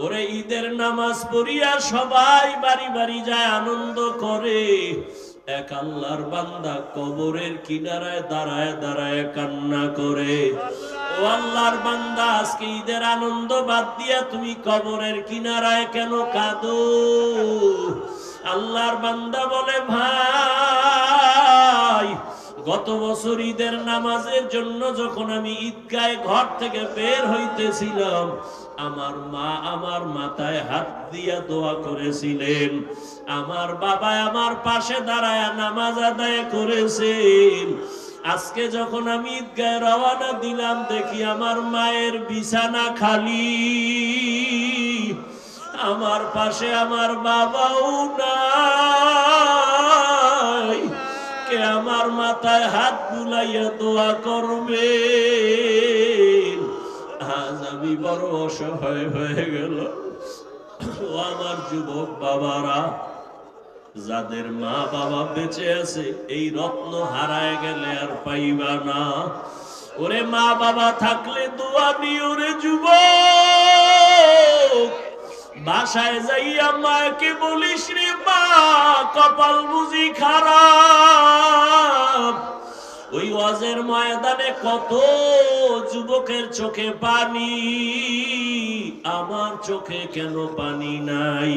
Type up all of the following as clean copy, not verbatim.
ওরে ঈদের নামাজ পড়িয়া সবাই বাড়ি বাড়ি যায়, আনন্দ করে। এক আল্লাহর বান্দা কবরের কিনারায় দাঁড়ায় দাঁড়ায় কান্না করে। ও আল্লাহর বান্দা, আজকে ঈদের আনন্দ বাদ দিয়া তুমি কবরের কিনারায় কেন কাঁদো? আল্লাহর বান্দা বলে, ভাই, গত বছর ঈদের নামাজের জন্য যখন আমি ঈদগাহে ঘর থেকে বের হইতেছিলাম, আমার মা আমার মাথায় হাত দিয়া দোয়া করেছিলেন, আমার বাবা আমার পাশে দাঁড়ায় নামাজ আদায় করেছেন। আজকে যখন আমি ঈদগাহে রওনা দিলাম, দেখি আমার মায়ের বিছানা খালি, আমার পাশে আমার বাবাও নাই, কে আমার মাথায় হাত বুলাইয়া দোয়া করবে? আজ আমি বড় অসহায় হয়ে গেল। ও আমার যুবক বাবারা, যাদের মা বাবা বেঁচে আছে, এই রত্ন হারায় গেলে আর পাইবা না। ওরে মা বাবা থাকলে দোয়া নিও রে যুবক। বাসায় যাইয়া মাকে বলিস, রে মা, কপাল বুঝি খারাপ। ওই ওয়াজের ময়দানে কত যুবকের চোখে পানি, আমার চোখে কেন পানি নাই?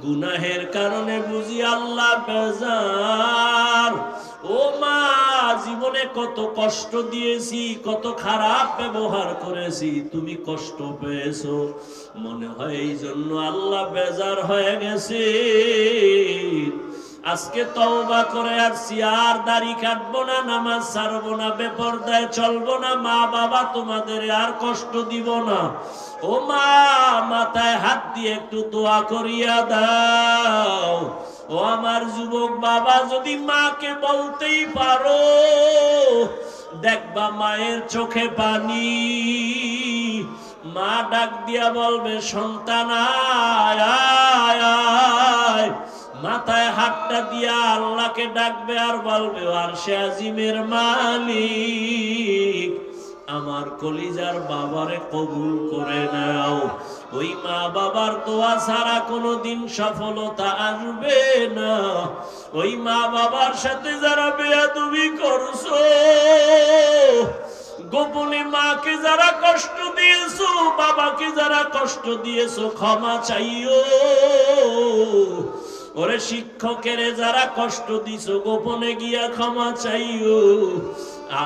গুনাহের কারণে বুঝি আল্লাহ বেজার। ও মা, জীবনে কত কষ্ট দিয়েছি, কত খারাপ ব্যবহার করেছি, তুমি কষ্ট পেয়েছো, মনে হয় এই জন্য আল্লাহ বেজার হয়ে গেছে। আজকে তওবা করে আসছি, আর দাড়ি কাটবো না, নামাজ ছাড়বো না, বেপরদায় চলবো না, মা বাবা তোমাদের আর কষ্ট দিব না। ও মা, মাথায় হাত দিয়ে একটু দোয়া করিয়া দাও। ও আমার যুবক বাবা, যদি মাকে বলতেই পারো, দেখবা মায়ের চোখে পানি। মা ডাক দিয়া বলবে, সন্তান আয় আয় আয়। মাথায় হাতটা দিয়া আল্লাহকে ডাকবে আর বলবে, আরশে আজিমের মালিক, আমার কলিজার বাবারে কবুল করে নাও। ওই মা বাবার দোয়া ছাড়া কোনোদিন সফলতা আসবে না। ওই মা বাবার সাথে যারা বেয়াদবি করছো, গোপনে মাকে যারা কষ্ট দিয়েছো, বাবাকে যারা কষ্ট দিয়েছো, ক্ষমা চাইও। ওরে শিক্ষকের যারা কষ্ট দিছো, গোপনে গিয়া ক্ষমা চাইও।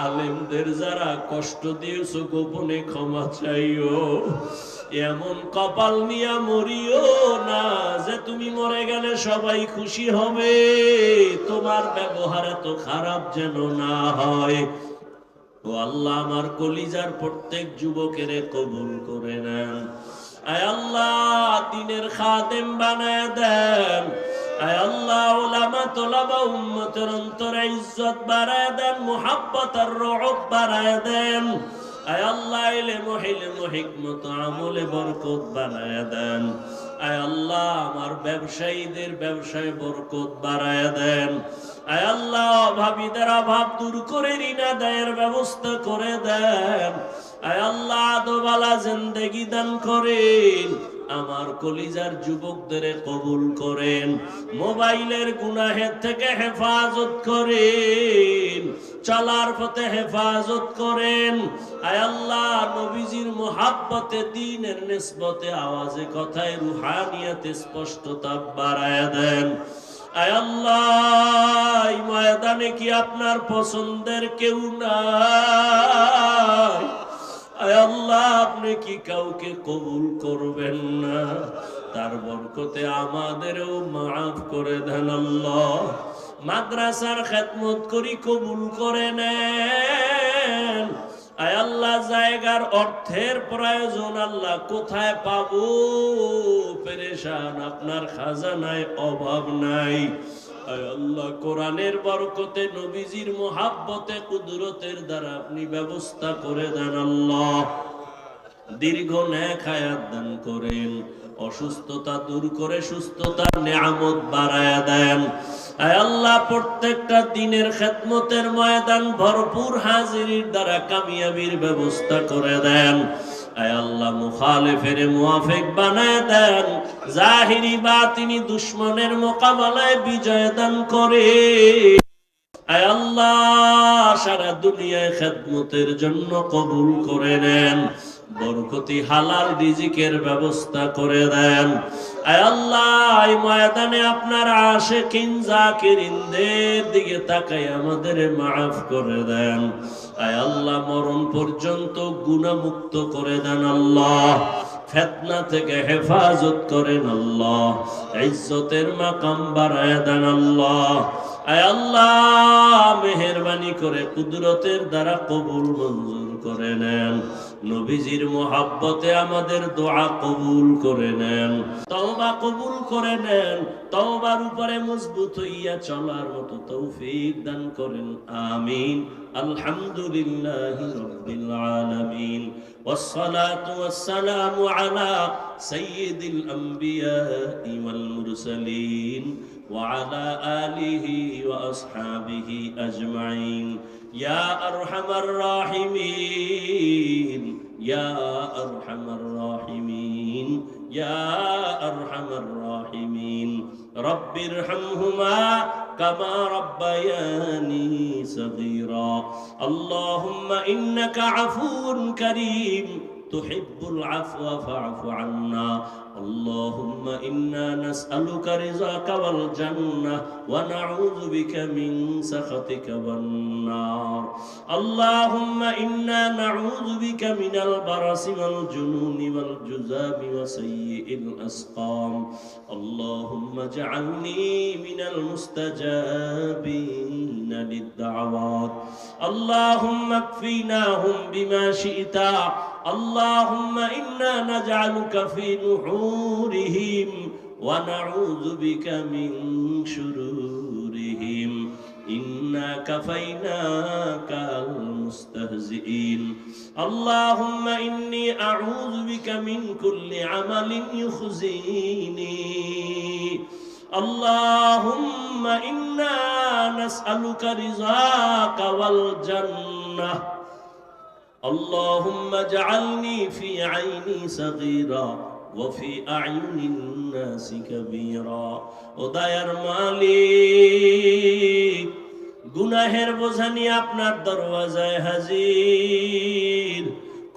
আলেমদের যারা কষ্ট দিয়েছো, গোপনে ক্ষমা চাইও। এমন কপাল নিয়া মরিও না যে তুমি মরে গেলে সবাই খুশি হবে। তোমার ব্যবহার এত খারাপ যেন না হয়। ও আল্লাহ, আমার কলিজার প্রত্যেক যুবকের কবুল করে নেন। আয় আল্লাহ, দ্বীনের খাদেম বানায় দেন। আয় আল্লাহ, উলামা তোলাবা উম্মতের অন্তরে ইজ্জত বাড়ায় দেন, মুহাব্বত আর রহব বাড়ায় দেন। আয় আল্লাহ, ইলম হিকমত আমলে বরকত বানায় দেন। আয় আল্লাহ, আমার ব্যবসায়ীদের ব্যবসায় বরকত বাড়ায় দেন। আয় আল্লাহ, অভাবীদের অভাব দূর করে ঋণ আদায়ের ব্যবস্থা করে দেন। আয় আল্লাহ, আদোবালা জিন্দেগি দান করেন। আমার কলিজার যুবকদের কবুল করেন। মোবাইলের গুনাহের থেকে হেফাজত করেন, চলার পথে হেফাজত করেন। আয় আল্লাহ, নবীজির মুহাব্বতে, দ্বীনের নিসবতে, আওয়াজে কথায় রুহানিয়াতে স্পষ্টতা বাড়ায় দেন। আয় আল্লাহ, এই ময়দানে কি আপনার পছন্দের কেউ নাই? আয় আল্লাহ, আপনি কি কাউকে কবুল করবেন না? তার বরকতে আমাদেরও মাফ করে দেন আল্লাহ। মাদ্রাসার খেদমত করি, কবুল করে নেন। আয় আল্লাহ, জায়গার অর্থের প্রয়োজন, আল্লাহ কোথায় পাবো? পেরেশান, আপনার খাজানায় অভাব নাই। আয় আল্লাহ, কোরআনের বরকতে, নবীজির মুহাব্বতে, কুদরতের দ্বারা আপনি ব্যবস্থা করে দেন আল্লাহ। দীর্ঘ নেক হায়াত দান করেন, অসুস্থতা দূর করে সুস্থতার নিয়ামত বাড়ায়া দেন। আয় আল্লাহ, প্রত্যেকটা দিনের খেদমতের ময়দান ভরপুর হাজিরির দ্বারা কামিয়াবির ব্যবস্থা করে দেন। আয় আল্লাহ মুখালিফের মুওয়াফিক বানায় দেন, জাহিরি বাতিনি দুশমনের মোকাবেলায় বিজয় দান করে। আয় আল্লাহ সারা দুনিয়ায় খেদমতের জন্য কবুল করে নেন, বরকতি হালাল রিজিকের ব্যবস্থা করে দেন। আয় আল্লাহ এই ময়দানে আপনার আশিকিন জাকিরিনদের দিকে তাকাই আমাদের মাফ করে দেন। আয় আল্লাহ মরণ পর্যন্ত গুনাহমুক্ত করে দেন আল্লাহ, ফিতনা থেকে হেফাজত করেন আল্লাহ, ইজ্জতের মাকাম বাড়ায় দেন আল্লাহ। আয় আল্লাহ মেহেরবানি করে কুদরতের দ্বারা কবুল মঞ্জুর করে নেন, নবীজির মোহাব্বতে আমাদের দোয়া কবুল করে নেন, তওবা কবুল করে নেন, তওবার উপরে মজবুত হইয়া চলার মতো তৌফিক দান করেন, আমিন। আলহামদুলিল্লাহি রাব্বিল আলামিন, والصلاة والسلام على سيد الأنبياء والمرسلين وعلى آله وأصحابه أجمعين يا أرحم الراحمين يا أرحم الراحمين يا أرحم الراحمين رب ارحمهما كما ربياني صغيرا اللهم إنك عفو كريم تحب العفو فاعف عنا اللهم إنا نسألك رضاك والجنة ونعوذ بك من سخطك والنار اللهم إنا نعوذ بك من البرص والجنون والجذام وسيء الأسقام اللهم اجعلني من المستجابين للدعوات اللهم اكفيناهم بما شئت اللهم إنا نجعلك في نحورهم ونعوذ بك من شرورهم إنا كفيناك المستهزئين اللهم إني أعوذ بك من كل عمل يخزيني اللهم إنا نسألك رضاك والجنة اللهم اجعلني في عيني صغيرا وفي أعين الناس كبيرا وداير মালিক গুনাহের বোঝা নিয়ে আপনার দরওয়াজায় হাজির।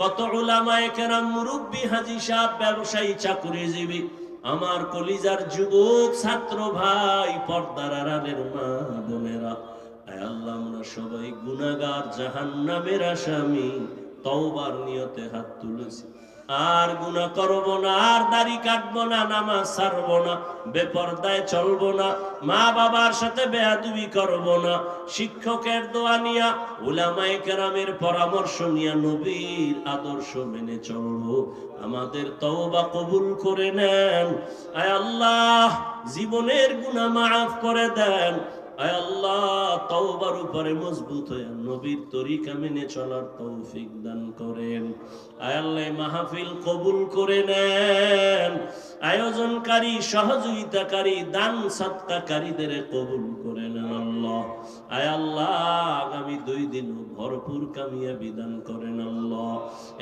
কত উলামায়ে কেরাম, মুরব্বী, হাজী সাহেব, ব্যবসায়ী, চাকুরিজীবী, আমার কলিজার যুবক ছাত্র ভাই, পর্দার আড়ালের মা বোনেরা, আয় আল্লাহ আমরা সবাই গুনাহগার, জাহান্নামের আসামি। তওবার নিয়তে হাত তুলেছি, আর গুনাহ করব না, আর দাড়ি কাটবো না, নামাজ ছাড়বো না, বেপরদায় চলবো না, মা বাবার সাথে বেয়াদবি করব না, শিক্ষকের দোয়া নিয়া, উলামায়ে কেরামের পরামর্শ নিয়া, নবীর আদর্শ মেনে চলবো। আমাদের তওবা কবুল করে নেন। আয় আল্লাহ জীবনের গুনাহ মাফ করে দেন। আয় আল্লাহ তওবার উপরে মজবুত হয়ে নবীর তরিকা মেনে চলার তৌফিক দান করেন। আয় আল্লাহ মাহফিল কবুল করে নেন। আয়োজনকারী, সহযোগিতাকারী, দান সদকাকারীদের কবুল করে নেন আল্লাহ। আয় আল্লাহ আগামী 2 দিন ভরপুর কামিয়াবি দান করেন আল্লাহ।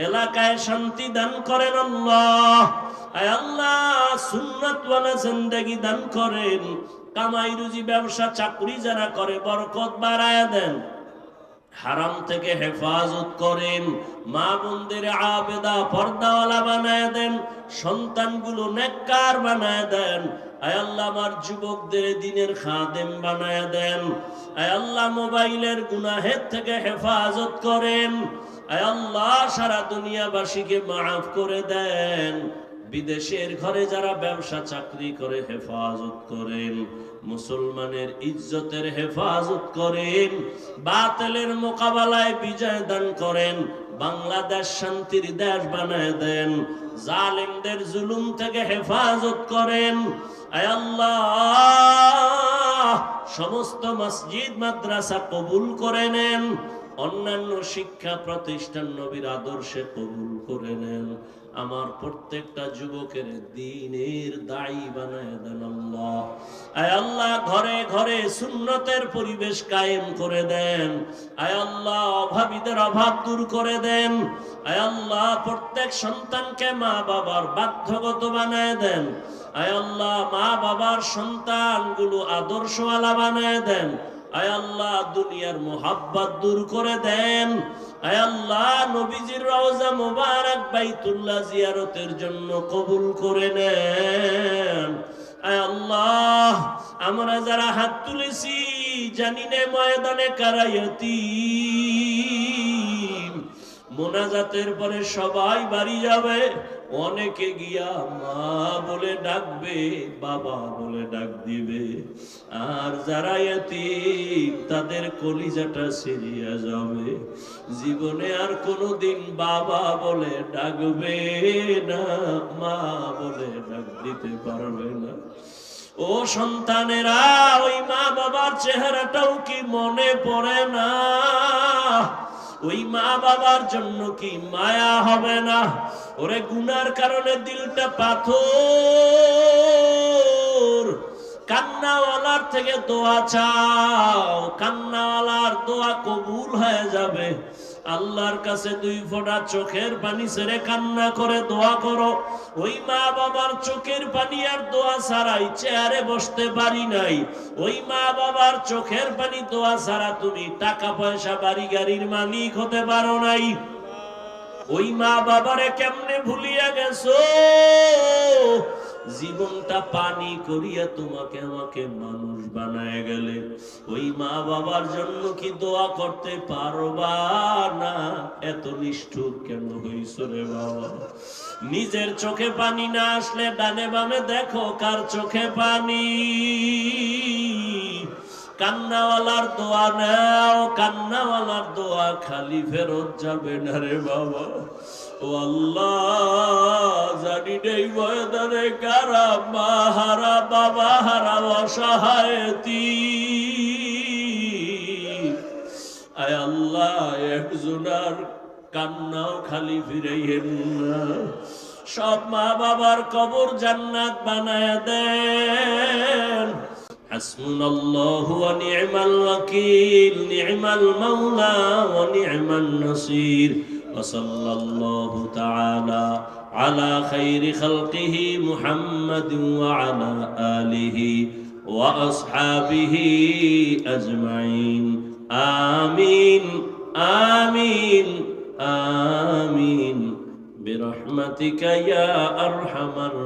এলাকায় শান্তি দান করেন আল্লাহ। আয় আল্লাহ সুন্নাতওয়ালা জিন্দেগি দান করেন। কামাই রুজি, ব্যবসা, চাকরি যারা করে বরকত বাড়ায় দেন। হারাম থেকে হেফাজত করেন। মা বোনদের আবেদা, পর্দাওয়ালা বানায় দেন। সন্তানগুলো নেককার বানায় দেন। আয় আল্লাহ আমার যুবকদের দ্বীনের খাদেম বানায় দেন। আয় আল্লাহ মোবাইলের গুনাহের থেকে হেফাজত করেন। আয় আল্লাহ সারা দুনিয়াবাসীকে মাফ করে দেন। বিদেশের ঘরে যারা ব্যবসা চাকরি করে হেফাজত করেন। মুসলমানের ইজ্জতের হেফাজত করেন। বাতিলের মোকাবেলায় বিজয় দান করেন। বাংলাদেশ শান্তির দেশ বানায় দেন। জালেমদের জুলুম থেকে হেফাজত করেন। আয় আল্লাহ সমস্ত মসজিদ মাদ্রাসা কবুল করে নেন। অন্যান্য শিক্ষা প্রতিষ্ঠান নবীর আদর্শে কবুল করে নেন। আমার প্রত্যেকটা যুবকের দ্বীনের দায়ী বানায় দেন আল্লাহ। আয় আল্লাহ ঘরে ঘরে সুন্নতের পরিবেশ কায়েম করে দেন। আয় আল্লাহ অভাবীদের অভাব দূর করে দেন। আয় আল্লাহ প্রত্যেক সন্তানকে মা বাবার বাধ্যগত বানায় দেন। আয় আল্লাহ মা বাবার সন্তানগুলো আদর্শওয়ালা বানায় দেন। আয় আল্লাহ দুনিয়ার মোহাব্বত দূর করে দেন। আয় আল্লাহ নবীজির রওজা মুবারক বাইতুল্লাহ জিয়ারতের জন্য কবুল করে নেন। আয় আল্লাহ আমরা যারা হাত তুলেছি জানি না ময়দানে কারায়াতি মোনাজাতের পরে সবাই বাড়ি যাবে, অনেকে গিয়া মা বলে ডাকবে, বাবা বলে ডাক দিবে, আর যারা এতিম তাদের কলিজাটা ছিঁড়িয়া যাবে, জীবনে আর কোনোদিন বাবা বলে ডাকবে না, মা বলে ডাক দিতে পারবে না। ও সন্তানেরা, ওই মা বাবার চেহারাটাও কি মনে পড়ে না? ওই মা বাবার জন্য কি মায়া হবে না? ওরে গুনার কারণে দিলটা পাথর। কান্নাওয়ালার থেকে দোয়া চাও, কান্নাওয়ালার দোয়া কবুল হয়ে যাবে। আল্লাহর কাছে 2 ফোঁটা চোখের পানি ছেড়ে কান্না করে দোয়া করো। ওই মা বাবার চোখের পানি আর দোয়া ছাড়াই চেয়ারে বসতে পারি নাই। ওই মা বাবার চোখের পানি দোয়া ছাড়া তুমি টাকা পয়সা বাড়ি গাড়ির মালিক হতে পারো নাই। ওই মা বাবারে কেমনে ভুলিয়া গেছো? জীবনটা পানি করিয়া তোমাকে আমাকে মানুষ বানায় গেলে, ওই মা বাবার জন্য কি দোয়া করতে পারবা না? এত নিষ্ঠুর কেন হইছো রে বাবা? নিজের চোখে পানি না আসলে ডানে বামে দেখো কার চোখে পানি। কান্নাওয়ালার দোয়া নাও, কান্নাওয়ালার দোয়া খালি ফেরত যাবে না রে বাবা। ও আল্লাহ, জানি নেই ময়দানে কারা মা হারা, বাবা হারা, অসহায়তি। আয় আল্লাহ, একজনার কান্নাও খালি ফিরাইয়েন না। সব মা বাবার কবর জান্নাত বানায় দেন। হাসবুনাল্লাহু ওয়া নি'মাল ওয়াকিল, নি'মাল মাওলা ওয়া নি'মান নাসির। ওয়া সাল্লাল্লাহু তাআলা আলা খাইরি খালকিহি মুহাম্মাদিন ওয়া আলা আলিহি ওয়া আসহাবিহি আজমাইন। আমিন আমিন আমিন বিরহমাতিকা ইয়া আরহামার